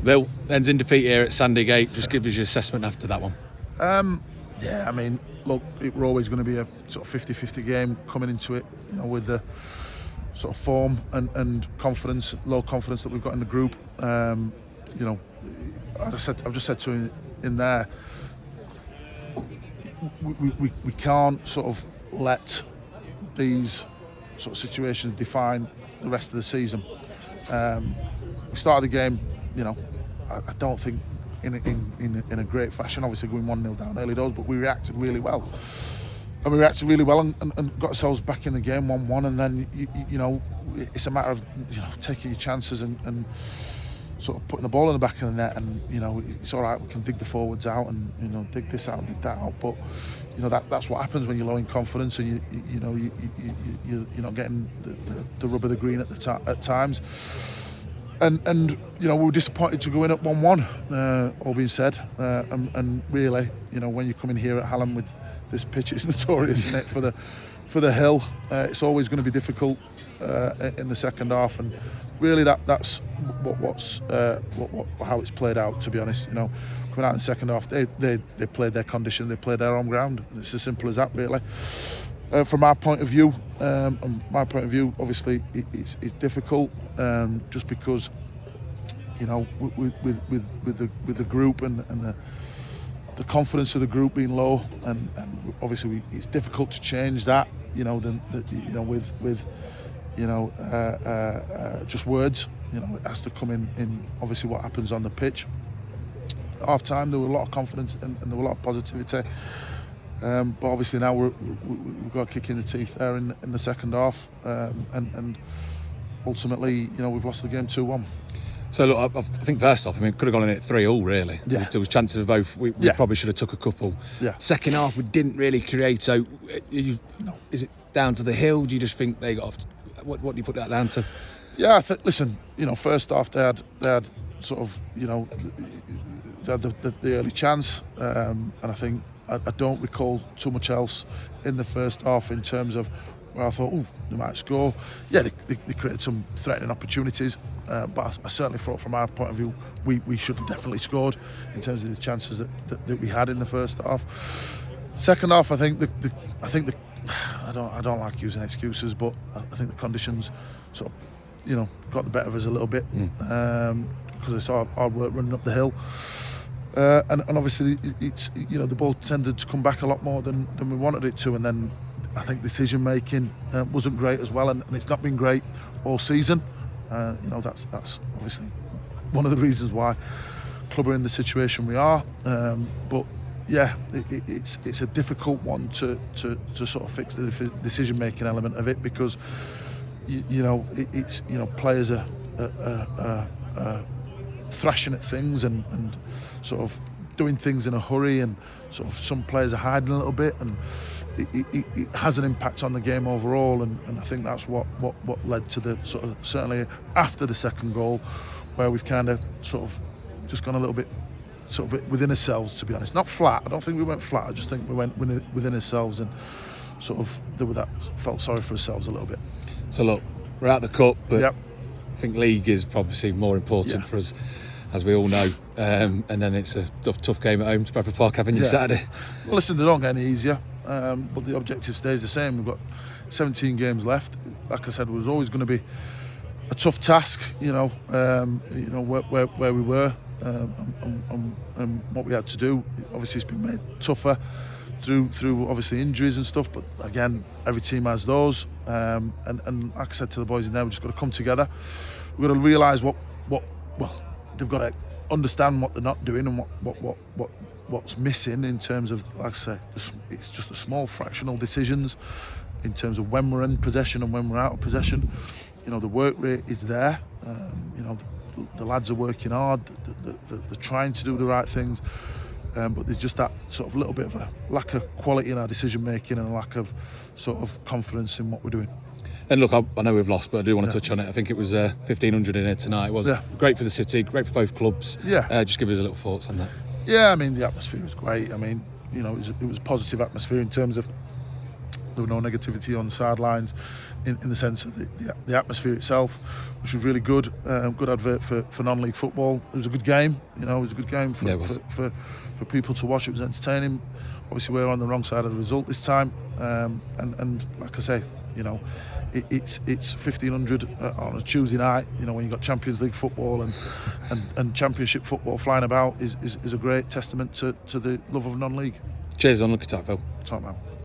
Vill ends in defeat here at Sandygate. Just give us your assessment after that one. Yeah, I mean, look, it were always going to be a sort of 50-50 game coming into it, with the sort of form and confidence, low confidence that we've got in the group. As I said, I've just said to him in there, we can't sort of let these sort of situations define the rest of the season. We started the game, I don't think in a great fashion, obviously going 1-0 down early doors, but we reacted really well. And we reacted really well and got ourselves back in the game 1-1, and then it's a matter of taking your chances and sort of putting the ball in the back of the net, and it's all right, we can dig the forwards out and dig this out and dig that out, but that's what happens when you're low in confidence and you're not getting the rub of the green at times. And we were disappointed to go in at 1-1, all being said, and really, when you come in here at Hallam with this pitch, it's notorious, isn't it, for the hill. It's always going to be difficult in the second half, and really that's how it's played out, to be honest. Coming out in the second half, they played their condition, they played their home ground. It's as simple as that, really. From our point of view, obviously it's difficult, just because with the group and the confidence of the group being low, and obviously it's difficult to change that. With just words. It has to come in obviously what happens on the pitch. At half time there was a lot of confidence and there was a lot of positivity. But obviously now we've got a kick in the teeth there in the second half, and ultimately, we've lost the game 2-1. So look, I think first off, could have gone in at 3-3 really. Yeah. There was chances of both. We probably should have took a couple. Yeah. Second half, we didn't really create. So, is it down to the hill? Do you just think they got off? What do you put that down to? Yeah, listen, first half they had sort of, they had the early chance, and I think I don't recall too much else in the first half in terms of where I thought, they might score. Yeah, they created some threatening opportunities, but I certainly thought from our point of view we should have definitely scored in terms of the chances that we had in the first half. Second half, I think I don't like using excuses, but I think the conditions sort of got the better of us a little bit, because I saw hard work running up the hill. And obviously it's the ball tended to come back a lot more than we wanted it to, and then I think decision making wasn't great as well, and it's not been great all season. That's obviously one of the reasons why club are in the situation we are. But yeah, it's a difficult one to sort of fix the decision making element of it, because it's players are thrashing at things and sort of doing things in a hurry, and sort of some players are hiding a little bit, and it has an impact on the game overall, and I think that's what led to the sort of, certainly after the second goal, where we've kind of sort of just gone a little bit sort of within ourselves, to be honest. Not flat, I don't think we went flat, I just think we went within ourselves and sort of felt sorry for ourselves a little bit. So look, we're out the cup, but yep. I think league is obviously more important for us, as we all know, and then it's a tough game at home to Bradford Park Avenue Saturday. Well, listen, they don't get any easier, but the objective stays the same. We've got 17 games left. Like I said, it was always going to be a tough task, where we were, and what we had to do. Obviously it's been made tougher through obviously injuries and stuff, but again, every team has those, and like I said to the boys in there, we've just got to come together. We've got to realise what they've got to understand what they're not doing, and what's missing in terms of, like I say, it's just a small fractional decisions in terms of when we're in possession and when we're out of possession. The work rate is there. The lads are working hard. They're trying to do the right things, but there's just that sort of little bit of a lack of quality in our decision making and a lack of sort of confidence in what we're doing. And look, I know we've lost, but I do want to touch on it. I think it was 1,500 in here tonight. It was great for the city, great for both clubs. Just give us a little thoughts on that. Yeah, the atmosphere was great. It was a positive atmosphere in terms of There were no negativity on the sidelines, in the sense of the atmosphere itself, which was really good. Good advert for non-league football. It was a good game. It was a good game for people to watch. It was entertaining. Obviously, we're on the wrong side of the result this time, and like I say, it's 1500 on a Tuesday night. When you've got Champions League football and Championship football flying about is a great testament to the love of non-league. Cheers on, look at that, Phil. Top man.